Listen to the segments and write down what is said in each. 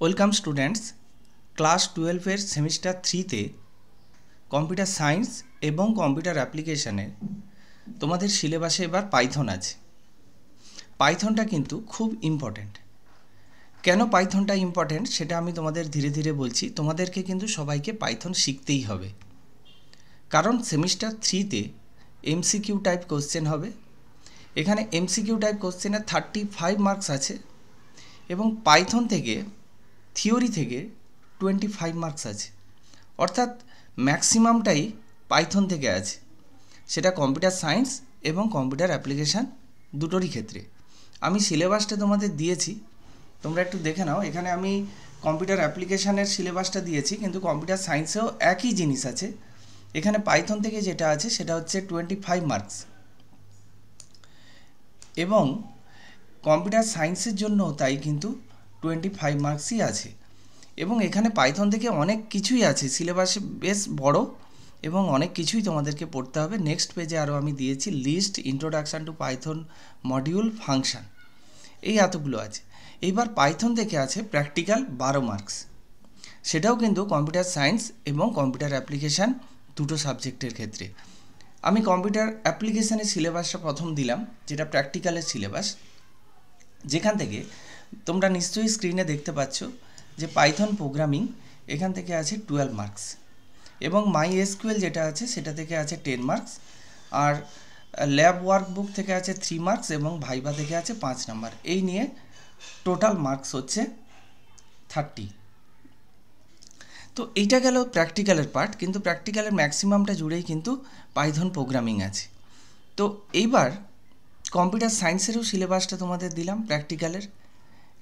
Welcome students, class 12-এর semester 3-তে computer science এবং কম্পিউটার অ্যাপ্লিকেশানের তোমাদের সিলেবাসে এবার পাইথন আছে। পাইথনটা কিন্তু খুব ইম্পর্ট্যান্ট। কেন পাইথনটা ইম্পর্ট্যান্ট সেটা আমি তোমাদের ধীরে ধীরে বলছি। তোমাদেরকে কিন্তু সবাইকে পাইথন শিখতেই হবে, কারণ সেমিস্টার 3-তে এমসিকিউ টাইপ কোশ্চেন হবে। এখানে এমসিকিউ টাইপ কোশ্চেনের 35 মার্কস আছে এবং পাইথন থেকে থিওরি থেকে 25 মার্কস আছে, অর্থাৎ ম্যাক্সিমামটাই পাইথন থেকে আছে, সেটা কম্পিউটার সায়েন্স এবং কম্পিউটার অ্যাপ্লিকেশান দুটোরই ক্ষেত্রে। আমি সিলেবাসটা তোমাদের দিয়েছি, তোমরা একটু দেখে নাও। এখানে আমি কম্পিউটার অ্যাপ্লিকেশানের সিলেবাসটা দিয়েছি, কিন্তু কম্পিউটার সায়েন্সেও একই জিনিস আছে। এখানে পাইথন থেকে যেটা আছে সেটা হচ্ছে 25 মার্কস, এবং কম্পিউটার সায়েন্সের জন্য তাই কিন্তু 25 মার্কসই আছে। এবং এখানে পাইথন থেকে অনেক কিছুই আছে, সিলেবাসে বেশ বড় এবং অনেক কিছুই তোমাদেরকে পড়তে হবে। নেক্সট পেজে আরও আমি দিয়েছি list, introduction to Python, module, function, এই এতগুলো আছে। এইবার পাইথন থেকে আছে প্র্যাকটিক্যাল 12 মার্কস, সেটাও কিন্তু কম্পিউটার সায়েন্স এবং কম্পিউটার অ্যাপ্লিকেশান দুটো সাবজেক্টের ক্ষেত্রে। আমি কম্পিউটার অ্যাপ্লিকেশানের সিলেবাসটা প্রথম দিলাম, যেটা প্র্যাকটিক্যালের সিলেবাস, যেখান থেকে তোমরা নিশ্চয়ই স্ক্রিনে দেখতে পাচ্ছ যে পাইথন প্রোগ্রামিং এখান থেকে আছে 12 মার্কস, এবং মাই এসকিউএল যেটা আছে সেটা থেকে আছে 10 মার্কস, আর ল্যাব ওয়ার্কবুক থেকে আছে 3 মার্কস, এবং ভাইভা থেকে আছে 5 নাম্বার। এই নিয়ে টোটাল মার্কস হচ্ছে 30। তো এইটা গেল প্র্যাকটিক্যালের পার্ট, কিন্তু প্র্যাকটিক্যালের ম্যাক্সিমামটা জুড়েই কিন্তু পাইথন প্রোগ্রামিং আছে। তো এইবার কম্পিউটার সায়েন্সেরও সিলেবাসটা তোমাদের দিলাম, প্র্যাকটিক্যালের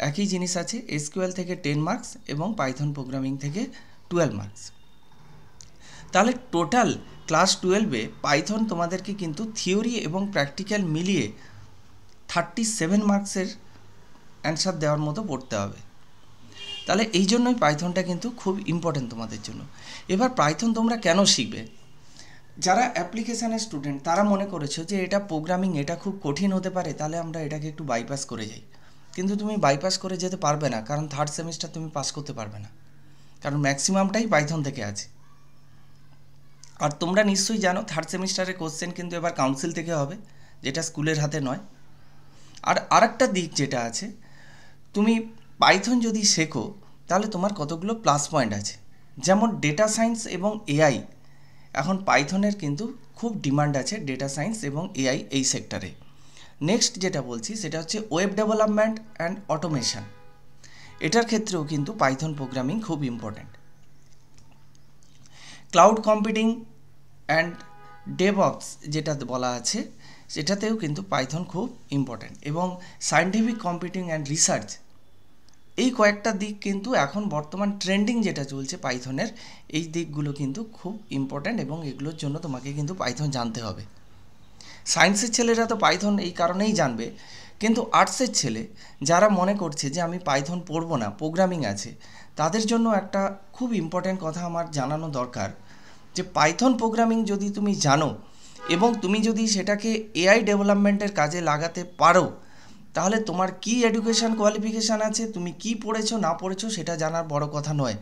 একই জিনিস আছে, এসকিউএল থেকে 10 মার্কস এবং পাইথন প্রোগ্রামিং থেকে 12 মার্কস। তাহলে টোটাল ক্লাস 12-এ পাইথন তোমাদেরকে কিন্তু থিওরি এবং প্র্যাকটিক্যাল মিলিয়ে 37 মার্কসের অ্যান্সার দেওয়ার মতো পড়তে হবে। তাহলে এই জন্যই পাইথনটা কিন্তু খুব ইম্পর্টেন্ট তোমাদের জন্য। এবার পাইথন তোমরা কেন শিখবে? যারা অ্যাপ্লিকেশানের স্টুডেন্ট তারা মনে করেছো যে এটা প্রোগ্রামিং, এটা খুব কঠিন হতে পারে, তাহলে আমরা এটাকে একটু বাইপাস করে যাই। কিন্তু তুমি বাইপাস করে যেতে পারবে না, কারণ থার্ড সেমিস্টার তুমি পাস করতে পারবে না, কারণ ম্যাক্সিমামটাই পাইথন থেকে আছে। আর তোমরা নিশ্চয়ই জানো থার্ড সেমিস্টারের কোশ্চেন কিন্তু এবার কাউন্সিল থেকে হবে, যেটা স্কুলের হাতে নয়। আর আরেকটা দিক যেটা আছে, তুমি পাইথন যদি শেখো তাহলে তোমার কতগুলো প্লাস পয়েন্ট আছে, যেমন ডেটা সায়েন্স এবং এআই। এখন পাইথনের কিন্তু খুব ডিমান্ড আছে ডেটা সায়েন্স এবং এআই এই সেক্টরে। নেক্সট যেটা বলছি সেটা হচ্ছে ওয়েব ডেভেলপমেন্ট অ্যান্ড অটোমেশন, এটার ক্ষেত্রেও কিন্তু পাইথন প্রোগ্রামিং খুব important. Cloud computing and DevOps যেটা বলা আছে সেটাতেও কিন্তু পাইথন খুব ইম্পর্ট্যান্ট, এবং সায়েন্টিফিক কম্পিউটিং অ্যান্ড রিসার্চ, এই কয়েকটা দিক কিন্তু এখন বর্তমান ট্রেন্ডিং যেটা চলছে পাইথনের, এই দিকগুলো কিন্তু খুব ইম্পর্ট্যান্ট, এবং এগুলোর জন্য তোমাকে কিন্তু পাইথন জানতে হবে। সায়েন্সের ছেলেরা তো পাইথন এই কারণেই জানবে, কিন্তু আর্টসের ছেলে যারা মনে করছে যে আমি পাইথন পড়বো না, প্রোগ্রামিং আছে, তাদের জন্য একটা খুব ইম্পর্ট্যান্ট কথা আমার জানানো দরকার, যে পাইথন প্রোগ্রামিং যদি তুমি জানো এবং তুমি যদি সেটাকে এআই ডেভেলপমেন্টের কাজে লাগাতে পারো, তাহলে তোমার কি এডুকেশান কোয়ালিফিকেশান আছে, তুমি কি পড়েছো না পড়েছো সেটা জানার বড় কথা নয়,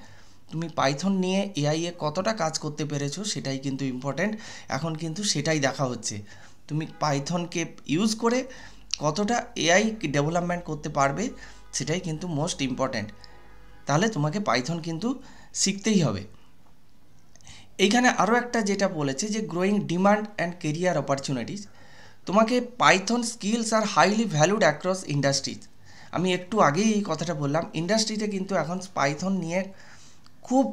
তুমি পাইথন নিয়ে এআইয়ে কতটা কাজ করতে পেরেছো সেটাই কিন্তু ইম্পর্ট্যান্ট। এখন কিন্তু সেটাই দেখা হচ্ছে, তুমি পাইথনকে ইউজ করে কতটা এআই ডেভেলপমেন্ট করতে পারবে সেটাই কিন্তু মোস্ট ইম্পর্ট্যান্ট। তাহলে তোমাকে পাইথন কিন্তু শিখতেই হবে। এইখানে আরও একটা যেটা বলেছে যে growing demand and career opportunities, তোমাকে পাইথন স্কিলস আর হাইলি ভ্যালুড অ্যাক্রস ইন্ডাস্ট্রিজ। আমি একটু আগেই এই কথাটা বললাম, ইন্ডাস্ট্রিতে কিন্তু এখন পাইথন নিয়ে খুব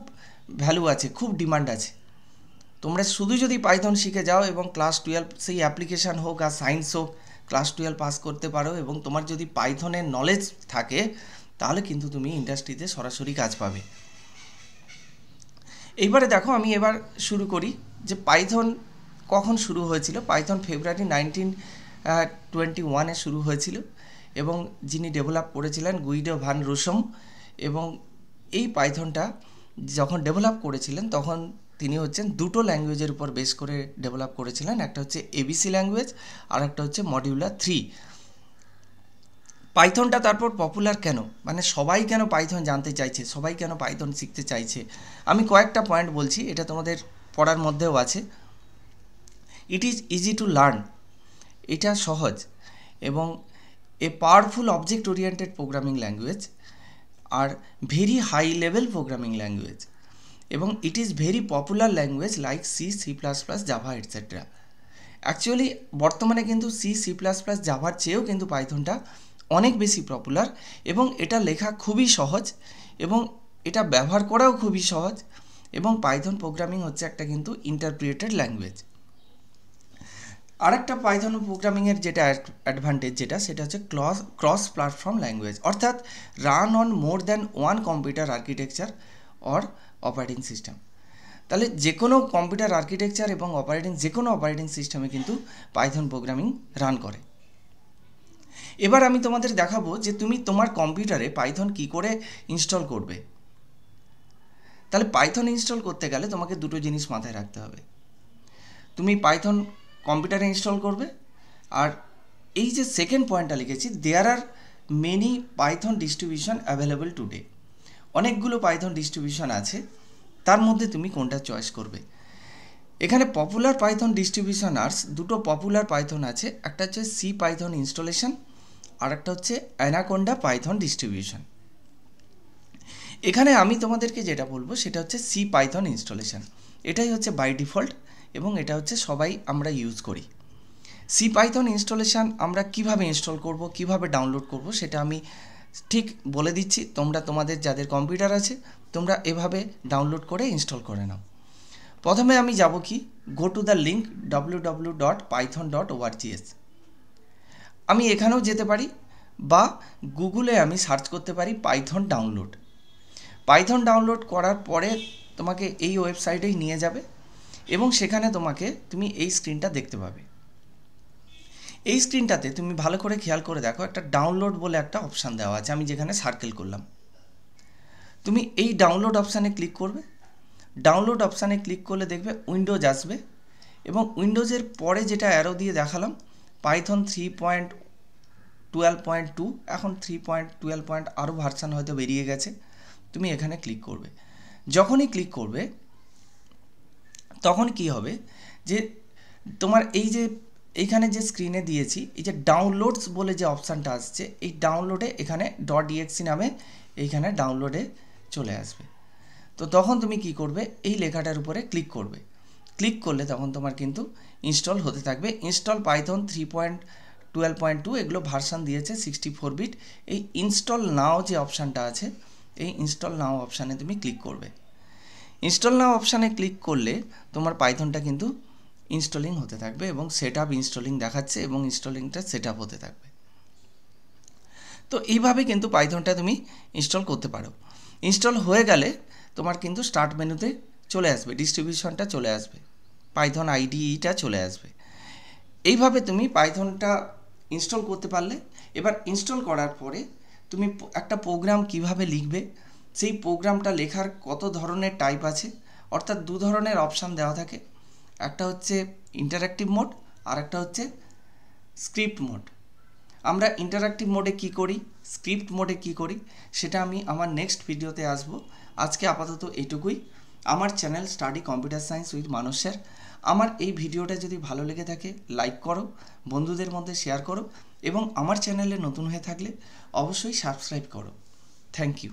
ভ্যালু আছে, খুব ডিমান্ড আছে। তোমরা শুধু যদি পাইথন শিখে যাও এবং ক্লাস 12 সেই অ্যাপ্লিকেশান হোক আর সায়েন্স হোক, ক্লাস 12 পাস করতে পারো, এবং তোমার যদি পাইথনের নলেজ থাকে, তাহলে কিন্তু তুমি ইন্ডাস্ট্রিতে সরাসরি কাজ পাবে। এইবারে দেখো, আমি এবার শুরু করি যে পাইথন কখন শুরু হয়েছিল। পাইথন ফেব্রুয়ারি 1921-এ শুরু হয়েছিল, এবং যিনি ডেভেলপ করেছিলেন গুইডো ভান রুসম, এবং এই পাইথনটা যখন ডেভেলপ করেছিলেন তখন তিনি হচ্ছেন দুটো ল্যাঙ্গুয়েজের উপর বেস করে ডেভেলপ করেছিলেন, একটা হচ্ছে এবিসি ল্যাঙ্গুয়েজ আর একটা হচ্ছে মডিউলার 3। পাইথনটা তারপর পপুলার কেন, মানে সবাই কেন পাইথন জানতে চাইছে, সবাই কেন পাইথন শিখতে চাইছে, আমি কয়েকটা পয়েন্ট বলছি, এটা তোমাদের পড়ার মধ্যেও আছে। It is easy to learn, এটা সহজ, এবং a powerful object oriented programming language, আর very high level programming language, এবং it is very popular language like C, C plus plus, Java etcetera. Actually বর্তমানে কিন্তু সি, সি প্লাস প্লাস, জাভার চেয়েও কিন্তু পাইথনটা অনেক বেশি পপুলার, এবং এটা লেখা খুবই সহজ, এবং এটা ব্যবহার করাও খুবই সহজ, এবং পাইথন প্রোগ্রামিং হচ্ছে একটা কিন্তু ইন্টারপ্রিটেড ল্যাঙ্গুয়েজ। আরেকটা পাইথন প্রোগ্রামিংয়ের যেটা অ্যাডভান্টেজ যেটা, সেটা হচ্ছে ক্রস প্ল্যাটফর্ম ল্যাঙ্গুয়েজ, অর্থাৎ run on more than one computer architecture or operating system. তাহলে যে কোনো কম্পিউটার আর্কিটেকচার এবং যে কোনো অপারেটিং সিস্টেমে কিন্তু পাইথন প্রোগ্রামিং রান করে। এবার আমি তোমাদের দেখাবো যে তুমি তোমার কম্পিউটারে পাইথন কি করে ইনস্টল করবে। তাহলে পাইথন ইনস্টল করতে গেলে তোমাকে দুটো জিনিস মাথায় রাখতে হবে। তুমি পাইথন কম্পিউটারে ইনস্টল করবে, আর এই যে সেকেন্ড পয়েন্টটা লিখেছি, there are many Python distribution available today, অনেকগুলো পাইথন ডিস্ট্রিবিউশন আছে, তার মধ্যে তুমি কোনটা চয়েস করবে। এখানে পপুলার পাইথন ডিস্ট্রিবিউশনার্স, দুটো পপুলার পাইথন আছে, একটা হচ্ছে সি পাইথন ইনস্টলেশন, আর একটা হচ্ছে অ্যানাকোন্ডা পাইথন ডিস্ট্রিবিউশন। এখানে আমি তোমাদেরকে যেটা বলবো সেটা হচ্ছে সি পাইথন ইনস্টলেশন, এটাই হচ্ছে বাই ডিফল্ট, এবং এটা হচ্ছে সবাই আমরা ইউজ করি। সি পাইথন ইনস্টলেশন আমরা কিভাবে ইনস্টল করব, কিভাবে ডাউনলোড করব, সেটা আমি ঠিক বলে দিচ্ছি। তোমরা তোমাদের যাদের কম্পিউটার আছে তোমরা এভাবে ডাউনলোড করে ইনস্টল করে নাও। প্রথমে আমি যাব কি, go to the link www.python.orgs। আমি এখানেও যেতে পারি, বা গুগলে আমি সার্চ করতে পারি পাইথন ডাউনলোড। পাইথন ডাউনলোড করার পরে তোমাকে এই ওয়েবসাইটেই নিয়ে যাবে, এবং সেখানে তুমি এই স্ক্রিনটা দেখতে পাবে। এই স্ক্রিনটাতে তুমি ভালো করে খেয়াল করে দেখো, একটা ডাউনলোড বলে একটা অপশান দেওয়া আছে, আমি যেখানে সার্কেল করলাম। তুমি এই ডাউনলোড অপশানে ক্লিক করবে। ডাউনলোড অপশানে ক্লিক করলে দেখবে উইন্ডোজ আসবে, এবং উইন্ডোজের পরে যেটা অ্যারো দিয়ে দেখালাম, পাইথন 3.12.2, এখন 3.12. আরও ভার্সান হয়তো বেরিয়ে গেছে, তুমি এখানে ক্লিক করবে। যখনই ক্লিক করবে তখন কি হবে, যে তোমার এইখানে যে স্ক্রিনে দিয়েছি, এই যে ডাউনলোডস বলে যে অপশানটা আসছে, এই ডাউনলোডে এখানে .exe নামে এইখানে ডাউনলোডে চলে আসবে। তো তখন তুমি কি করবে, এই লেখাটার উপরে ক্লিক করবে। ক্লিক করলে তখন তোমার কিন্তু ইনস্টল হতে থাকবে। ইনস্টল পাইথন 3.12.2, এগুলো ভার্সান দিয়েছে 64 বিট। এই ইনস্টল নাও যে অপশানটা আছে, এই ইনস্টল নাও অপশানে তুমি ক্লিক করবে। ইনস্টল নাও অপশানে ক্লিক করলে তোমার পাইথনটা কিন্তু ইনস্টলিং হতে থাকবে, এবং সেট আপ ইনস্টলিং দেখাচ্ছে, এবং ইনস্টলিংটা সেট আপ হতে থাকবে। তো এইভাবে কিন্তু পাইথনটা তুমি ইনস্টল করতে পারো। ইনস্টল হয়ে গেলে তোমার কিন্তু স্টার্ট মেনুতে চলে আসবে, ডিস্ট্রিবিউশনটা চলে আসবে, পাইথন আইডিইটা চলে আসবে। এইভাবে তুমি পাইথনটা ইনস্টল করতে পারলে, এবার ইনস্টল করার পরে তুমি একটা প্রোগ্রাম কিভাবে লিখবে, সেই প্রোগ্রামটা লেখার কত ধরনের টাইপ আছে, অর্থাৎ দু ধরনের অপশান দেওয়া থাকে, একটা হচ্ছে ইন্টারঅ্যাক্টিভ মোড, আর একটা হচ্ছে স্ক্রিপ্ট মোড। আমরা ইন্টারঅ্যাক্টিভ মোডে কি করি, স্ক্রিপ্ট মোডে কি করি, সেটা আমি আমার নেক্সট ভিডিওতে আসবো। আজকে আপাতত এইটুকুই। আমার channel study computer science with Manas sir. আমার এই ভিডিওটা যদি ভালো লেগে থাকে লাইক করো, বন্ধুদের মধ্যে শেয়ার করো, এবং আমার চ্যানেলে নতুন হয়ে থাকলে অবশ্যই সাবস্ক্রাইব করো। Thank you.